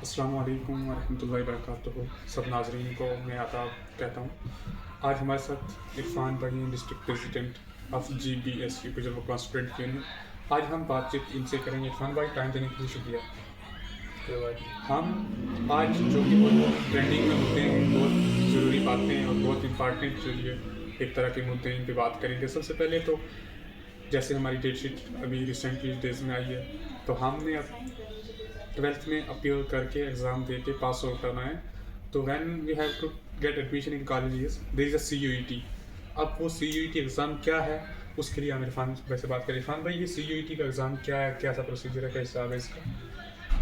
अस्सलाम वालेकुम वरहमतुल्लाहि वबरकातुहू। सब नाज़रीन को मैं आदाब कहता हूँ। आज हमारे साथ इरफान भाई हैं, डिस्ट्रिक्ट प्रेसिडेंट ऑफ GBSU गुजर बकवास स्टूडेंट यूनियन। आज हम बातचीत इनसे करेंगे। इरफान भाई, टाइम देने के लिए शुक्रिया। कोई बात नहीं। हम आज जो कि बहुत ट्रेंडिंग में मुद्दे हैं, बहुत ज़रूरी बातें और बहुत इंपॉर्टेंट जो ये एक तरह के मुद्दे हैं, इन पर बात करेंगे। सबसे पहले तो जैसे हमारी डेट शीट अभी रिसेंटली डेज में आई है, तो हमने अब 12th में अपीयर करके एग्ज़ाम दे के पास आउट करना है। तो when we have to get admission in colleges there is a CUET। अब वो CUET एग्ज़ाम क्या है, उसके लिए हम इरफान वैसे बात करें। इरफान भाई, ये CUET का एग्ज़ाम क्या है, कैसा प्रोसीजर है, क्या हिसाब है इसका?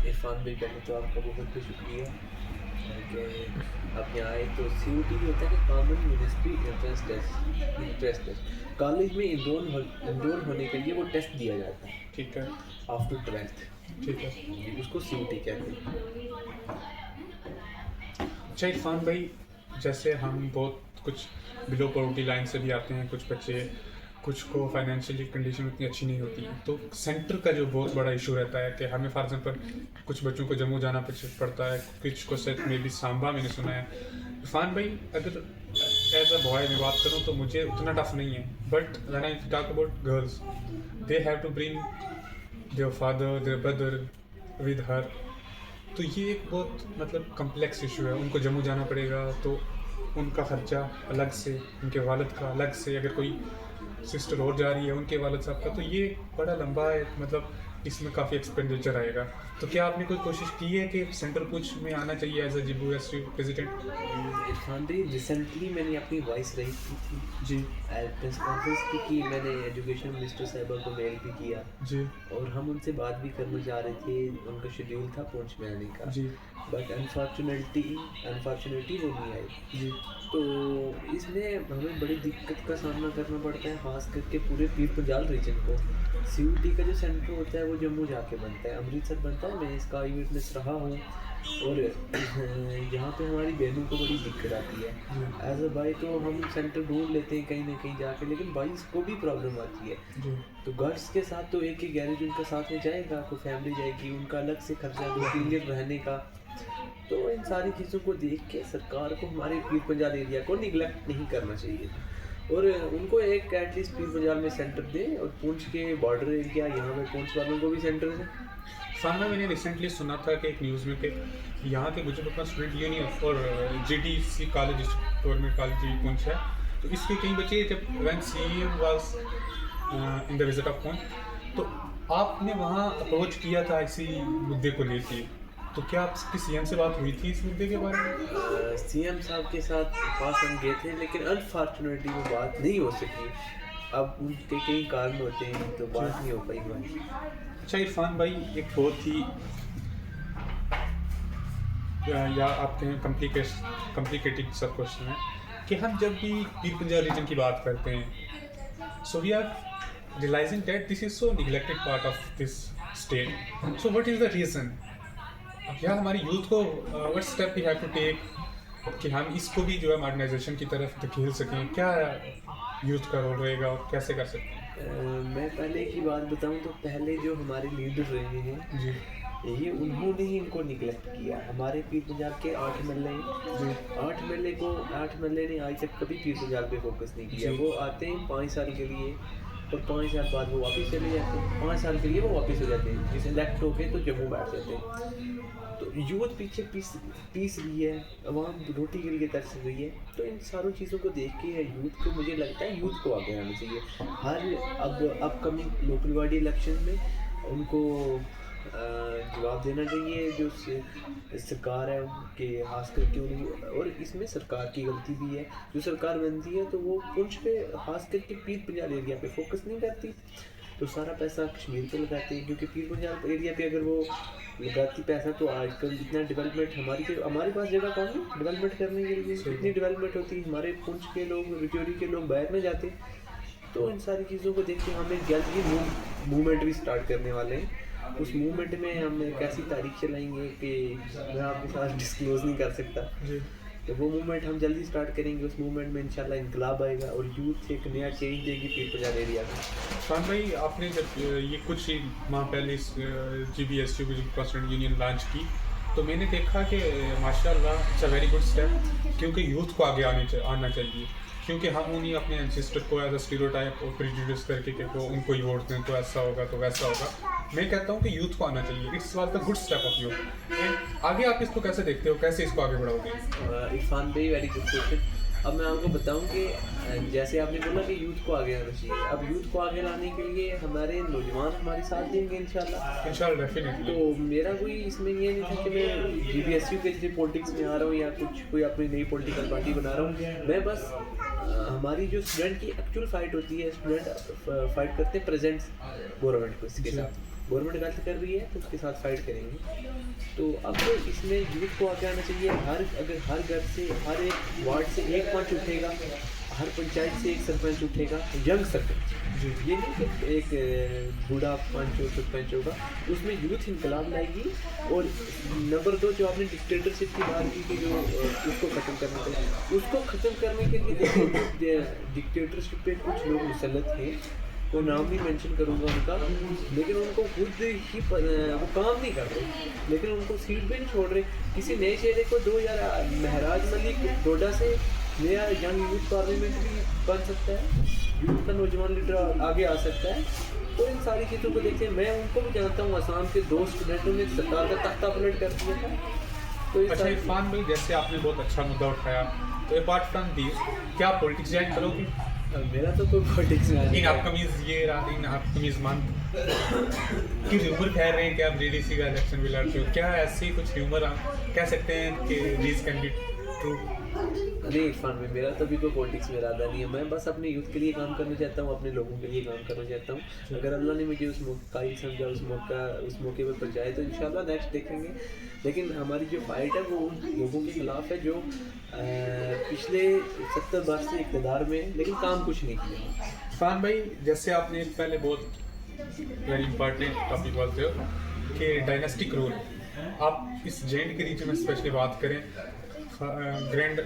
इरफान भाई, पहले तो आपका बहुत बहुत शुक्रिया कि आप यहाँ आए। तो CUET होता है common university entrance test. College में इनरोल होने के लिए वो टेस्ट दिया जाता है ठीक है, आफ्टर 12th। ठीक है। उसको CUET कहते हैं। अच्छा इरफान भाई, जैसे हम बहुत कुछ बिलो पॉवर्टी लाइन से भी आते हैं, कुछ बच्चे, कुछ को फाइनेंशियली कंडीशन उतनी अच्छी नहीं होती है, तो सेंटर का जो बहुत बड़ा इशू रहता है कि हमें फॉर एग्जांपल कुछ बच्चों को जम्मू जाना पड़ता है, कुछ को सेट में भी सांबा मैंने सुना है। इरफान भाई, अगर एज अ बॉय मैं बात करूँ तो मुझे उतना टफ नहीं है, but when I talk about girls, they have to bring their father, their brother with her. तो ये एक बहुत मतलब कम्प्लेक्स इशू है। उनको जम्मू जाना पड़ेगा तो उनका ख़र्चा अलग से, उनके वालिद का अलग से, अगर कोई सिस्टर और जा रही है उनके वालिद साहब का, तो ये बड़ा लंबा है, मतलब इसमें काफ़ी एक्सपेंडिचर आएगा। तो क्या आपने कोई कोशिश की है कि सेंटर कुछ में आना चाहिए एज अ GBSU प्रेसिडेंट? इरफान भाई, रिसेंटली मैंने अपनी वॉइस रेज की थी जी प्रेस कॉन्फ्रेंस की मैंने एजुकेशन मिनिस्टर साहिबा को मेल भी किया जी और हम उनसे बात भी करने जा रहे थे। उनका शेड्यूल था पुंछ में आने का, जी बट अनफॉर्चुनेटली वो नहीं आई। जी तो इसमें हमें बड़ी दिक्कत का सामना करना पड़ता है, खास करके पूरे पीर पंजाल रीजन को। CUET का जो सेंटर होता है वो जम्मू जाके बनता है, अमृतसर बनता है। मैं इसका आई विटनेस रहा हूँ और यहाँ पे हमारी बहनों को बड़ी दिक्कत आती है। एज अ भाई तो हम सेंटर ढूंढ लेते हैं कहीं ना कहीं जाके, लेकिन बाइस को भी प्रॉब्लम आती है। जी तो गर्ल्स के साथ तो एक ही गैरेज उनका साथ में जाएगा, कोई फैमिली जाएगी, उनका अलग से खर्चा 2-3 दिन रहने का। तो इन सारी चीज़ों को देख के सरकार को हमारे पीर पंजाल एरिया को निगलेक्ट नहीं करना चाहिए और उनको एक एटलीस्ट पीर पंजाल में सेंटर दें। और पुंछ के बॉर्डर एरिया, यहाँ पे पुंछ वालों को भी सेंटर है। सामने मैंने रिसेंटली सुना था कि एक न्यूज़ में कि यहाँ के गुजर बकवास स्टूडेंट यूनियन और GDC college, government college Poonch है, तो इसके कई बच्चे जब when CM was in the visit of Poonch, तो आपने वहाँ अप्रोच किया था इसी मुद्दे को लेके, तो क्या आपकी CM से बात हुई थी इस मुद्दे के बारे में? CM साहब के साथ पास हम गए थे, लेकिन अनफॉर्चुनेटली वो बात नहीं हो सकी। अब उनके कई कारण होते हैं तो बात नहीं हो पाई हमारी। अच्छा इरफान भाई, एक बहुत ही या आप कहें कॉम्प्लिकेटेड सा क्वेश्चन है कि हम जब भी पीर पंजाल रीजन की बात करते हैं, so we are realizing that this is so neglected part of this state. So what is the reason? क्या हमारी यूथ को what step we have to take कि हम इसको भी जो है मॉडर्नाइजेशन की तरफ धकेल सकें? क्या यूथ का रोल रहेगा और कैसे कर सकते हैं? मैं पहले की बात बताऊं तो पहले जो हमारे लीडर रहे हैं जी ये उन्होंने ही इनको निगलेक्ट किया। हमारे पीर पंजाल के 8 MLA, जी 8 MLA ने आज तक कभी पीर पंजाल पे फोकस नहीं किया। जी। वो आते हैं 5 साल के लिए और 5 साल बाद वो वापस चले जाते हैं, 5 साल के लिए वो वापस हो जाते हैं, जिसे इलेक्ट होके तो जम्मू बैठ जाते हैं। तो यूथ पीछे पीस रही है, अवाम रोटी के लिए तरस रही है। तो इन सारों चीज़ों को देख के यूथ को, मुझे लगता है यूथ को आगे आना चाहिए। हर अब अपकमिंग लोकल बॉडी इलेक्शन में उनको जवाब देना चाहिए जो सरकार है उनके, खास करके उनको। और इसमें सरकार की गलती भी है, जो सरकार बनती है तो वो पुंछ पे, खास करके पीर पंजाल एरिया पे फोकस नहीं करती, तो सारा पैसा कश्मीर पे लगाते हैं। क्योंकि पीर पंजाल एरिया पे अगर वो लगाती पैसा तो आजकल इतना डेवलपमेंट हमारे पास जगह कौन है डेवलपमेंट करने के लिए। इतनी डेवलपमेंट होती, हमारे पुंछ के लोग, रजौरी के लोग बाहर में जाते। तो इन सारी चीज़ों को देख के हमें जल्द ही मूवमेंट भी स्टार्ट करने वाले हैं। उस मूवमेंट में हम एक ऐसी तारीख चलाएंगे कि मैं आपके साथ डिस्क्लोज नहीं कर सकता। जी तो वो मूवमेंट हम जल्दी स्टार्ट करेंगे। उस मूवमेंट में इंशाल्लाह इनकलाब आएगा और यूथ एक नया चेंज देगी पीर पंजाल एरिया में। खान भाई, आपने जब ये कुछ ही माह पहले इस GBSU गुजर बकवास स्टूडेंट यूनियन लॉन्च की, तो मैंने देखा कि माशाल्लाह it's a very good step, क्योंकि यूथ को आगे आना चाहिए, क्योंकि हम उन्हीं अपने एंसेस्टर को एज अ स्टीरियोटाइप और प्रेजुडिस करके कि वो उनको ही वोट दें तो ऐसा होगा तो वैसा होगा। मैं कहता हूँ कि यूथ को आना चाहिए, it's was the good step of youth. And आगे आप इसको कैसे देखते हो, कैसे इसको आगे बढ़ाओगे? इरफान भाई वेरी गुड क्वेश्चन। अब मैं आपको बताऊं कि जैसे आपने बोला कि यूथ को आगे आना चाहिए, अब यूथ को आगे लाने के लिए हमारे नौजवान हमारे साथ देंगे इंशाल्लाह डेफिनेटली। तो मेरा कोई इसमें ये नहीं था कि मैं GBSU के जरिए पॉलिटिक्स में आ रहा हूँ या कुछ कोई अपनी नई पॉलिटिकल पार्टी बना रहा हूँ। मैं बस हमारी जो स्टूडेंट की एक्चुअल फाइट होती है, स्टूडेंट फाइट करते हैं प्रेजेंट गवर्नमेंट को, इसके साथ गवर्नमेंट गलत कर रही है तो उसके साथ फाइट करेंगे। तो अब तो इसमें यूथ को आगे आना चाहिए। अगर हर घर से, हर एक वार्ड से एक पंच उठेगा, हर पंचायत से एक सरपंच उठेगा, यंग सरपंच, ये नहीं कि एक बूढ़ा पंच और सरपंच होगा, उसमें यूथ इनकलाब लाएगी। और नंबर 2 जो आपने डिक्टेटरशिप की बात की कि जो उसको ख़त्म करना चाहिए, उसको ख़त्म करने के लिए देखिए डिक्टेटरशिप पे कुछ लोग मुसल्लत हैं, वो नाम भी मेंशन करूँगा उनका, लेकिन उनको खुद ही वो काम नहीं कर रहे, लेकिन उनको सीट भी नहीं छोड़ रहे। किसी नए चेहरे को दो यार, महराज मलिक डोडा से नया यंग यूथ पार्लियामेंट भी बन सकता है, यूथ का नौजवान लीडर आगे आ सकता है। तो इन सारी चीज़ों को देखते हैं, मैं उनको भी जानता हूँ, असम के 2 स्टूडेंटों ने सरकार का तख्ता पलट कर दिया था। तो अच्छा इरफान भाई, जैसे आपने बहुत अच्छा मुद्दा उठाया, तो अपार्ट फ्रॉम दिस क्या पॉलिटिक्स ज्वाइन करोगे? मेरा तो कोई पॉलिटिक्स में in upcoming year, in upcoming month की र्यूमर कह रहे हैं कि आप JDC का इलेक्शन भी लड़ते हो, क्या ऐसी कुछ र्यूमर आप कह सकते हैं कि दीज कैन बी ट्रू? नहीं इरफान में मेरा तो भी कोई पॉलिटिक्स में इरादा नहीं है। मैं बस अपने यूथ के लिए काम करना चाहता हूँ, अपने लोगों के लिए काम करना चाहता हूँ। अगर अल्लाह ने मुझे उस मौका ही समझा, उस मौके पर पहुँचाए तो इंशाल्लाह नेक्स्ट देखेंगे। लेकिन हमारी जो फाइट है वो उन लोगों के खिलाफ है जो पिछले 70 वर्ष से इक़्तिदार में, लेकिन काम कुछ नहीं किया। इरफान भाई, जैसे आपने पहले बहुत वेरी इंपॉर्टेंट टॉपिक बोलते हो कि डायनेस्टिक रूल, आप इस जेंड के रीजन में स्पेशली बात करें, ग्रैंड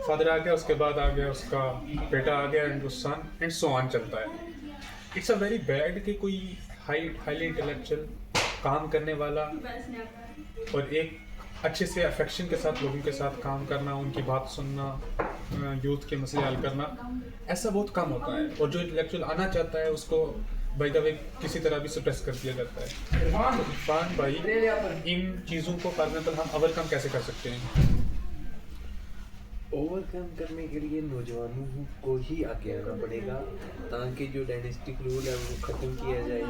फादर आ गया, उसके बाद आ गया उसका बेटा आ गया, and son and so on चलता है। इट्स अ वेरी बैड कि कोई हाईली इंटेलेक्चुअल काम करने वाला और एक अच्छे से अफेक्शन के साथ लोगों के साथ काम करना, उनकी बात सुनना, यूथ के मसले हल करना, ऐसा बहुत कम होता है। और जो इंटेलेक्चुअल आना चाहता है उसको बाय द वे किसी तरह भी सप्रेस कर दिया जाता है। इरफान भाई, इन चीज़ों को फॉर एग्जाम्पल हम ओवरकम कैसे कर सकते हैं? ओवरकम करने के लिए नौजवानों को ही आगे आना पड़ेगा, ताकि जो डायनेस्टिक रूल है वो ख़त्म किया जाए।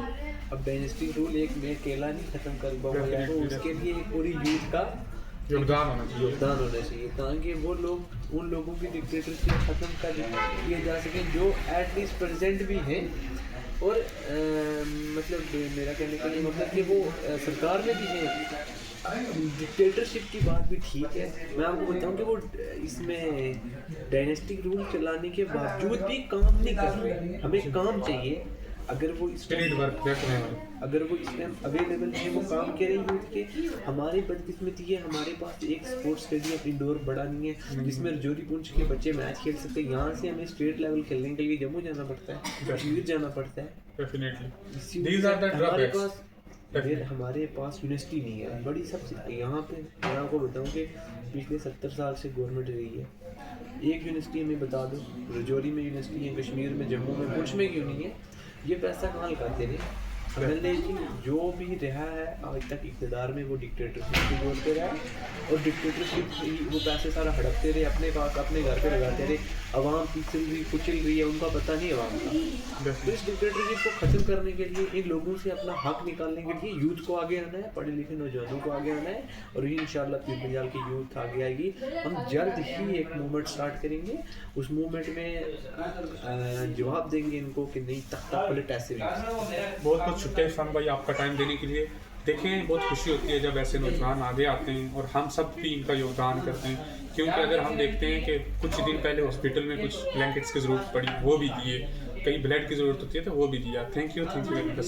अब डायनेस्टिक रूल एक मैं अकेला नहीं ख़त्म कर पाऊँगा, तो उसके लिए एक पूरी यूथ का योगदान होना चाहिए, ताकि वो लोग उन लोगों की डिक्टेटरशिप ख़त्म कर किए जा सकें जो एटलीस्ट प्रेजेंट भी हैं। और मतलब मेरा कहने का मतलब कि वो सरकार में भी हैं। डिक्टेटरशिप की बात भी ठीक है, मैं आपको बताऊं कि वो इसमें डायनेस्टिक रूल चलाने के बावजूद भी काम नहीं कर रहे। हमें काम चाहिए। अगर वो इस टाइम अवेलेबल है, वो काम करें यूथ के। हमारी बदकिस्मती है, हमारे पास एक स्पोर्ट्स स्टेडियम इंडोर बड़ा नहीं है जिसमें रजौरी पुंछ के बच्चे मैच खेल सकते हैं। यहाँ से हमें स्टेट लेवल खेलने के लिए जम्मू जाना पड़ता है, कश्मीर जाना पड़ता है। हमारे पास यूनिवर्सिटी नहीं है बड़ी। सबसे यहाँ पे मैं आपको बताऊँ कि पिछले 70 साल से गवर्नमेंट रही है, एक यूनिवर्सिटी हमें बता दो। रजौरी में यूनिवर्सिटी है, कश्मीर में, जम्मू में, पुंछ में क्यों नहीं है? ये पैसा कहाँ निकालते थे? लेकिन जो भी रहा है आज तक इक़्तिदार में, वो डिक्टेटरशिप की बोलते रहा, और डिक्टेटरशिप वो पैसे सारा हड़पते रहे, अपने पास अपने घर पे लगाते रहे। आवाम पिछल रही कुचल रही है, उनका पता नहीं आवाम का। तो इस डिक्टेटरशिप को ख़त्म करने के लिए, इन लोगों से अपना हक निकालने के लिए यूथ को आगे आना है, पढ़े लिखे नौजवानों को आगे आना है, और इंशाल्लाह पीर पंजाल की यूथ आगे आएगी। हम जल्द ही एक मूवमेंट स्टार्ट करेंगे, उस मूवमेंट में जवाब देंगे इनको कि नहीं तख्ता पलट ऐसे। बहुत शुक्रिया इरफान भाई आपका टाइम देने के लिए। देखें, बहुत खुशी होती है जब ऐसे नौजवान आगे आते हैं और हम सब भी इनका योगदान करते हैं, क्योंकि अगर हम देखते हैं कि कुछ दिन पहले हॉस्पिटल में कुछ ब्लैंकेट्स की ज़रूरत पड़ी, वो भी दिए, कहीं ब्लड की ज़रूरत होती है तो वो भी दिया। Thank you very much.